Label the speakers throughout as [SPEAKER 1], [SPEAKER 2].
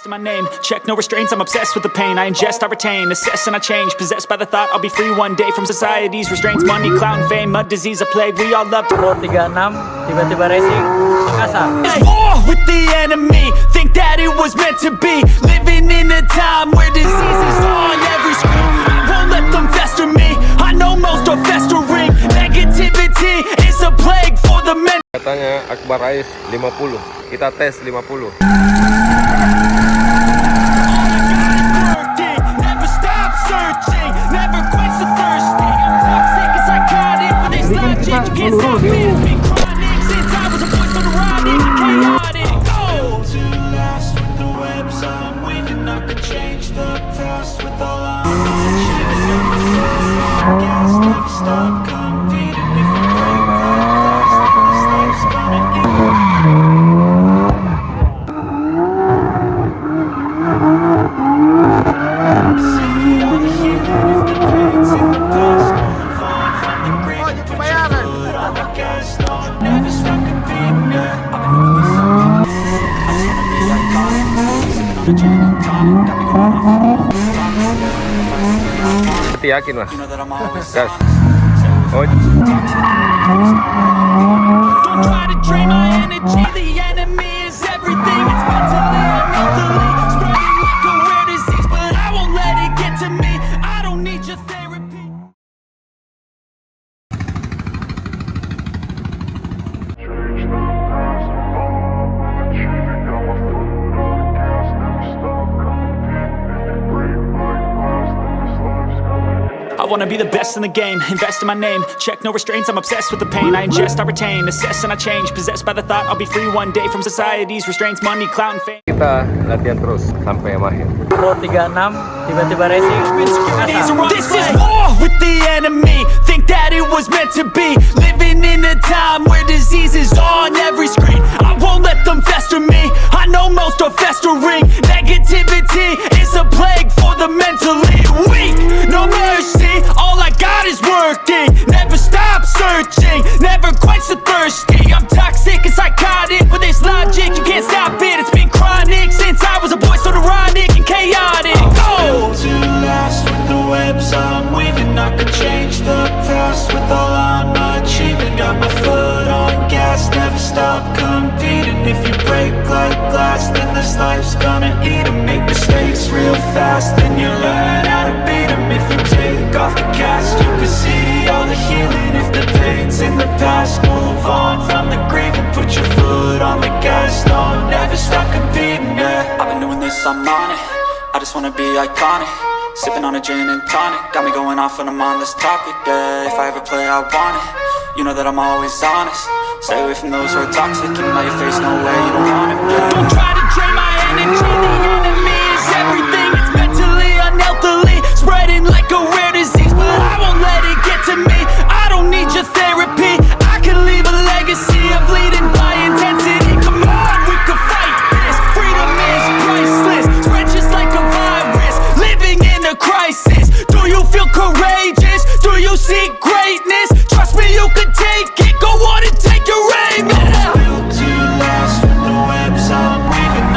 [SPEAKER 1] To my name, check no restraints, I'm obsessed with the pain. I ingest, I retain, assess and I change. Possessed by the thought I'll be free one day from society's restraints. Money, clout and fame, mud, disease, a plague. We all love to
[SPEAKER 2] Pro 36 tiba-tiba racing Makassar.
[SPEAKER 1] war with the enemy. Think that it was meant to be. Living in a time where disease is on every screen. I won't let them fester me. I know most are festering. Negativity is a plague for the men.
[SPEAKER 3] Katanya Akbar Ais 50. Kita tes 50.
[SPEAKER 1] Never stop searching, never quench the thirsty. I'm toxic and psychotic, but there's logic, you can't stop it. It's been chronic since I was a boy, so neurotic and chaotic. Go to last with the webs I'm weaving. I could change the past with all I'm achieving. I guess never stop competing. If you break the glass, then this life's gonna end.
[SPEAKER 3] Berarti yakin mas? Gas. Oh.
[SPEAKER 1] Don't try to drain my energy. The enemy is everything. It's mentally, unhealthily, spreading like a rare disease. But I won't let it get to me. I don't need your therapy. I wanna be the best in the game, invest in my name. Check no restraints, I'm obsessed with the pain. I ingest, I retain, assess and I change. Possessed by the thought I'll be free one day from society's restraints. Money, clout and fame.
[SPEAKER 3] Kita latihan terus sampai mahir.
[SPEAKER 2] Pro 36 tiba-tiba racing Makassar.
[SPEAKER 1] This is war with the enemy. Think that it was meant to be. Living in a time where disease is on every screen. I won't let them fester me. I know most are festering. Negativity is a plague for the mentally weak. No mercy, all I got is working. Never stop searching, never quench the thirsty. I'm toxic and psychotic, but there's logic, you can't stop it. It's been chronic since I was a boy, so neurotic and chaotic. Go to last with the webs I'm weaving. I could change the past with all I'm achieving. Got my foot on gas, never stop competing. If you break like glass, then this life's gonna eat 'em. Make mistakes real fast, then you learn how to beat 'em. If you take off the cast, you can see all the healing. If the pain's in the past, move on from the grave and put your foot on the gas. No, never stop competing, yeah. I've been doing this, I'm on it. I just wanna be iconic. Sipping on a gin and tonic, got me going off when I'm on this topic, yeah. If I ever play, I want it. You know that I'm always honest. Stay away from those who are toxic. Keep 'em out your face, no way, you don't want it, yeah. Don't try to drain my energy. The enemy is everything. It's mentally, unhealthily, spreading like a rare disease. But I won't let it get to me. I don't need your therapy. I can leave a legacy of leading by intensity. Come on, we can fight this. Freedom is priceless. Spread just like a virus. Living in a crisis. Do you feel courageous? Do you seek greatness? Trust me, you can take it. Go on and take your aim. Yeah. Built to last with the webs I'm weaving.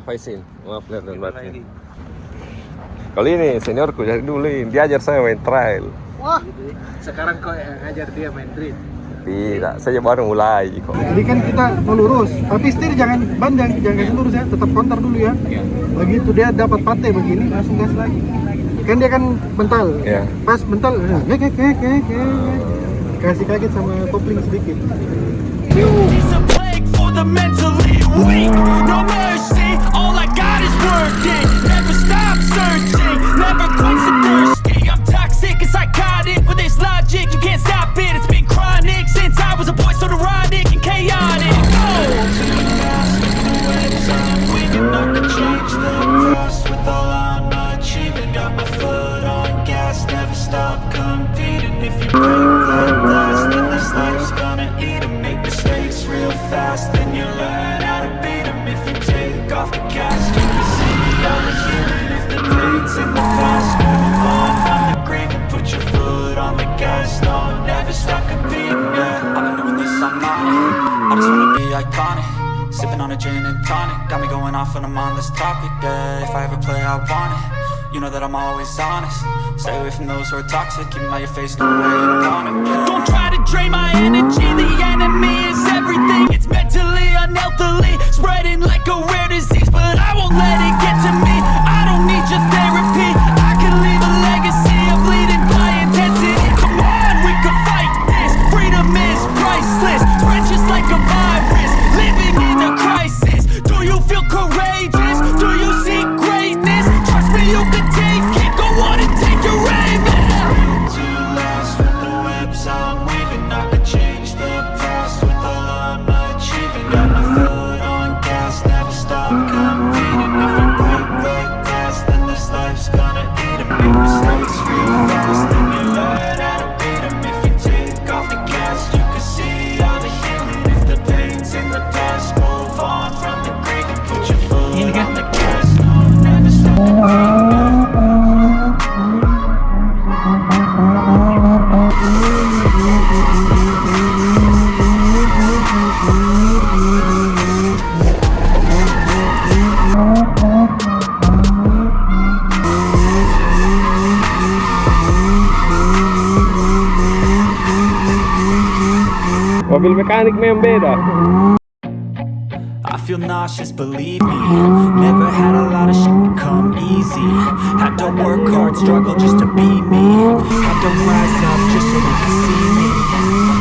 [SPEAKER 3] Faisin, maaf lahir dan batin. Kali ini seniorku dari dulu ini, dia ajar saya main trail.
[SPEAKER 2] Wah, sekarang kau yang ngajar dia main drift.
[SPEAKER 3] Tidak, saya baru mulai kok.
[SPEAKER 4] Jadi kan kita mau lurus, tapi setir jangan jangan kasih lurus ya, tetap kontar dulu ya. Begitu dia dapat pantai begini, langsung gas lagi. Kan dia kan bental.
[SPEAKER 3] Iya.
[SPEAKER 4] Pas bental, kasih kaget sama kopling sedikit.
[SPEAKER 1] It's a plague for the mentally weak. No mercy, all I got is working. Never stop searching, never quench the thirsty. I'm toxic and psychotic with this logic. You can't stop it, it's been chronic since I was a boy, so neurotic and chaotic. I could change the past with all I'm achieving. Got my foot on gas, never stop competing. If you break like glass, then this life's gonna eat 'em. Make mistakes real fast, then you learn how to beat 'em. If you take off the gas, you can see all the healing. If the pain's in the past, move on from the grave and put your foot on the gas. No, never stop competing. Yeah. I've been doing this, I'm on it. I just wanna be iconic. Sipping on a gin and tonic, got me going off when I'm on this topic. Yeah, if I ever play, I want it. You know that I'm always honest. Stay away from those who are toxic. Keep 'em out your face, no way you don't want it. Yeah. Don't try to drain my energy. The enemy is everything. It's mentally, unhealthily, spreading like a rare disease. But I won't let it get to me. I don't need your therapy. I can leave a legacy of leading by intensity. Come on, we can fight this. Freedom is priceless. Spread just like a virus. Living in a crisis. Do you feel courageous? Do you see greatness? Trust me, you can take it. Go on and take your aim. To last with the webs I'm weaving. I could change the past with all I'm achieving. Got my foot on gas, never stop competing. If you break like glass, then this life's gonna eat 'em. Make mistakes real fast, then you learn how to beat 'em. If you take off the gas, you can see all the healing. If the pain's in the past, move on from the grave and put your foot on the gas. No, never stop competing.
[SPEAKER 3] Mobil mekanik memang beda.
[SPEAKER 1] I feel nauseous, believe me. Never had a lot of shit come easy. Had to work hard, struggle just to be me. Had to rise up just so they could see me.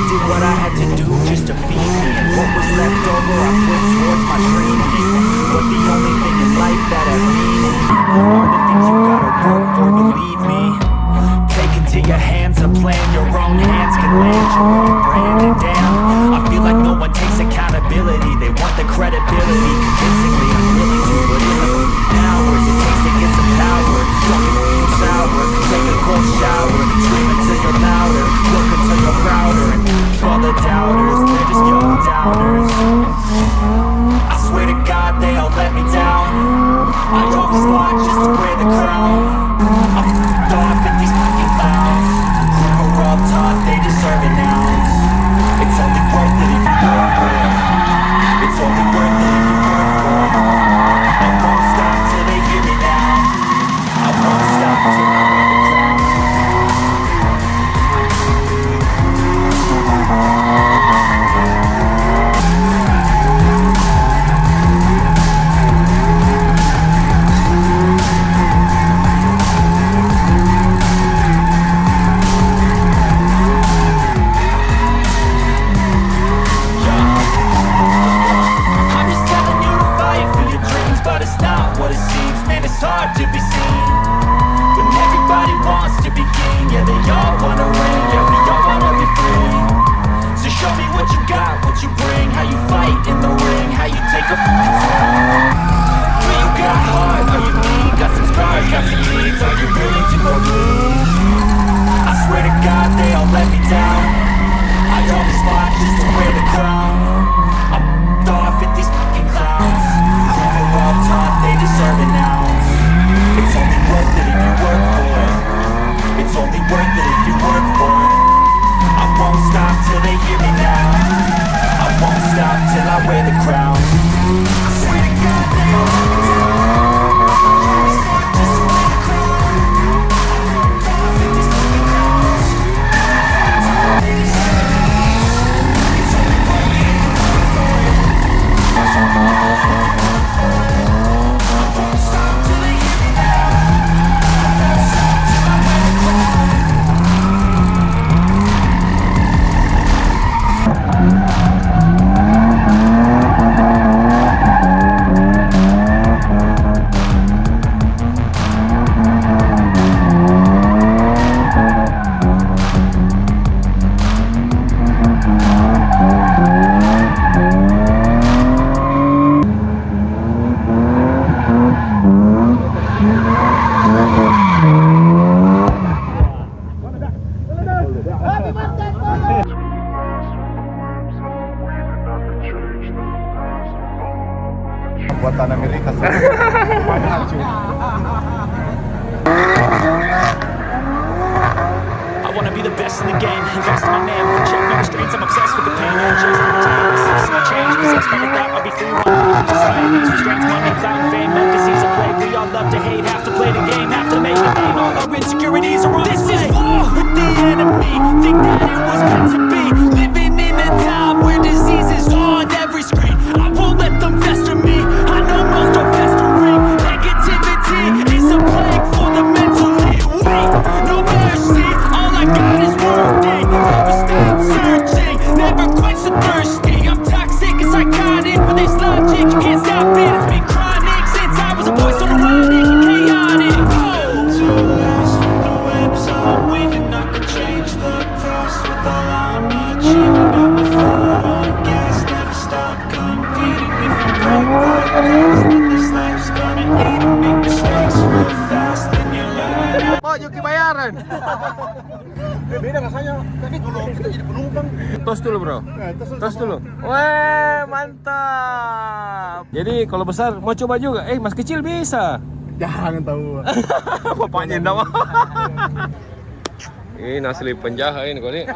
[SPEAKER 1] Did what I had to do just to feed me. And what was left over I put towards my dreaming. But the only thing in life that has meaning are the things you gotta work for, believe me. Take into your hands a plan, your own hands can land your own brand. And damn, I feel like no one takes accountability. They want the credibility, convincingly unwilling to put in the hours it takes to get some power. Talking real sour, take a cold shower, scream until you're louder, work until you're prouder. And all the doubters, they're just young doubters. I swear to God they all let me down. I always fought just to wear the crown. I'm off at these fucking clowns. We're all taught they deserve an ounce. It's only worth it if you work for it. It's only worth it if you work for it. I won't stop till they hear me now. I won't stop till I wear the crown. I'm just telling you to fight for your dreams, but it's not what it seems. Man, it's hard to be seen when everybody wants to be king. Yeah, they all wanna ring. Yeah, we all wanna be free. So show me what you got, what you bring, how you fight in the ring, how you take a fucking swing. Do you got heart? Are you mean? Got some scars, got some needs. Are you willing to go clean? I swear to God, they all let me down. I always fought just to wear the crown. I'm off at these fucking clowns. We're all taught they deserve an ounce. It's only worth it if you work for it. It's only worth it if you work for it. I won't stop till they hear me now. I won't stop till I wear the crown. I swear to God they all let me down.
[SPEAKER 4] atas.
[SPEAKER 1] I wanna be the best in the game, invest in my name, check no restraints, I'm obsessed with the pain, I'm just entertained, the season will change, possessed by the thought I'll be free, one from society's restraints, money, clout, and fame, no disease of plague, we all love to hate, have to play the game, have to make a name, all our insecurities are on this is war with the enemy, think that it was meant to be, living in a time where disease is on every screen, I won't let them fester me, I know most are festering, negativity is a plague for the mentally weak, no mercy, all I got is working, never stop searching, never quite so thirsty, I'm toxic and psychotic with this logic, can't stop it, it's been chronic since I was a boy, so neurotic and chaotic. To last with the webs I'm weaving, I could change the past with all I'm achieving, got my foot on gas, never stop competing, if you break like this, then this life's gonna eat and make mistakes real fast, then you learn.
[SPEAKER 4] Oh, Yuki bayaran. Beda rasanya. Tapi kalau kita jadi penumpang.
[SPEAKER 3] Tos dulu bro. Tos dulu. Wah mantap. Jadi kalau besar mau coba juga. Mas kecil bisa.
[SPEAKER 4] Jangan tahu.
[SPEAKER 3] Bapaknya enggak mau. Ini asli penjahat ini kok nih.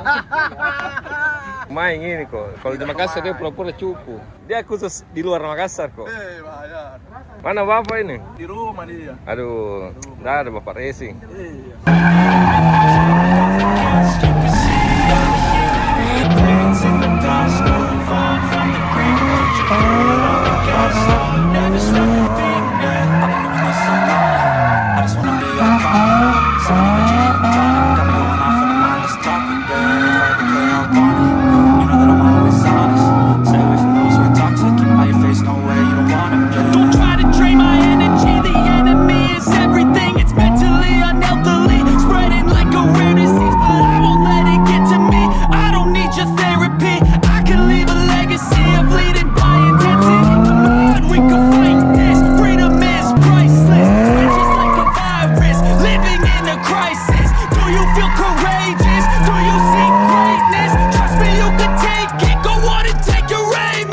[SPEAKER 3] Main ini kok. Kalau di Makassar dia pura-pura cupu. Dia khusus di luar Makassar kok.
[SPEAKER 4] Bahaya.
[SPEAKER 3] Mana bapak ini?
[SPEAKER 4] Di rumah dia.
[SPEAKER 3] Aduh, nggak ada bapak racing.
[SPEAKER 1] Don't try to drain my energy, the enemy is everything. It's mentally, unhealthily, spreading like a rare disease, but I won't let it get to me. I don't need your therapy, I can leave a legacy of leading by intensity. Come on, we can fight this, freedom is priceless. It's just like a virus, living in a crisis. Do you feel courageous? Do you see greatness? Trust me, you can take it, go on and take your aim.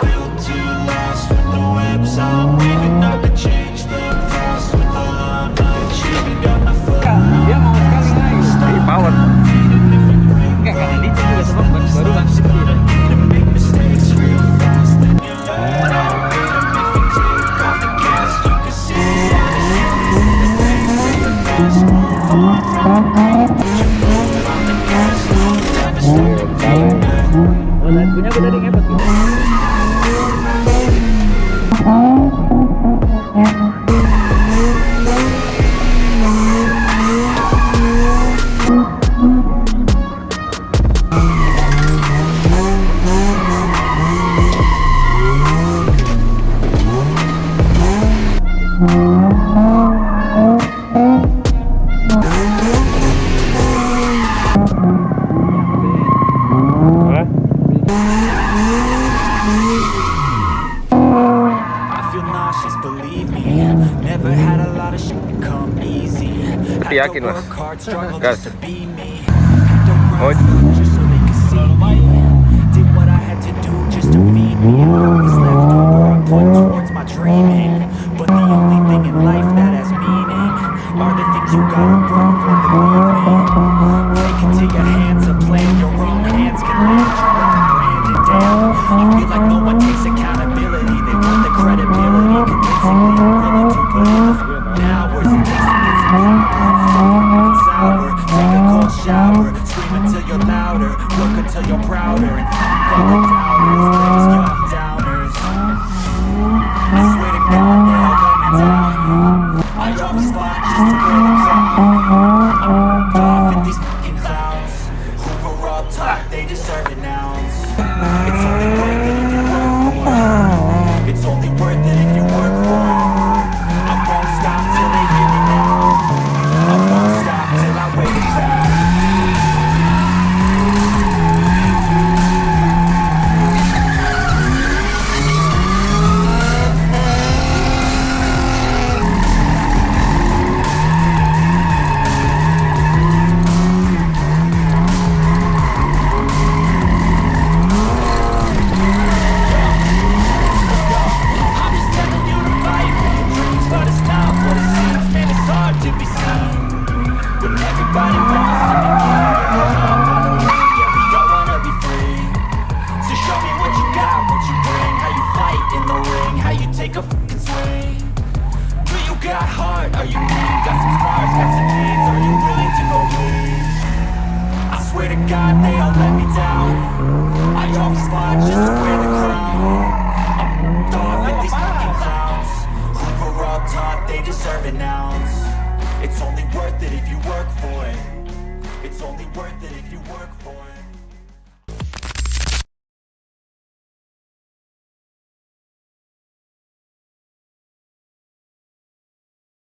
[SPEAKER 1] Built to last with the webs I'm weaving, I could change the past with all I'm achieving. Got my foot on
[SPEAKER 2] Dia mau sekali naik.
[SPEAKER 3] Ini power.
[SPEAKER 2] Enggak, karena dia juga sebab baru langsung dia.
[SPEAKER 1] to make mistakes real fast, then you learn. If you take off the gas, you can see all the things in the past. Move on from the pain, put your foot on the gas, never stop being good.
[SPEAKER 2] Oh, lagunya benar yang hebat gitu.
[SPEAKER 1] I feel nauseous, believe me. Never had a lot of shit come easy.
[SPEAKER 3] Tapi yakin,
[SPEAKER 1] Had to
[SPEAKER 3] Mas.
[SPEAKER 1] work hard, struggle
[SPEAKER 3] Gas.
[SPEAKER 1] just to be me. Had to
[SPEAKER 3] Oh.
[SPEAKER 1] run through just so they could see me. Did what I had to do just to feed me. And what was left over, I put towards my dreaming. But the only thing in life that has meaning are the things you gotta work for, believe me. Take into your hands a plan, your own hands can lead you on brand and down. You feel like no one takes accountability, they want the credibility, convincingly willing to believe now. Where's it takes to get some sour, take a cold shower, scream until you're louder, work until you're prouder, and fuck all the doubters, those young downers. I swear to God, they're all going down. I always fought just to wear the crown. I'm off at these fucking clowns who were up top, they deserve an ounce. It's only worth it if you work for it. It's only worth it if you work for it. I won't stop till they hear me now. I won't stop till I wake the crowd. God, they all let me down. I always fought just to wear the crown. I'm off at these fucking clowns who were all taught they deserve an ounce. It's only worth it if you work for it. It's only worth it if you work for it.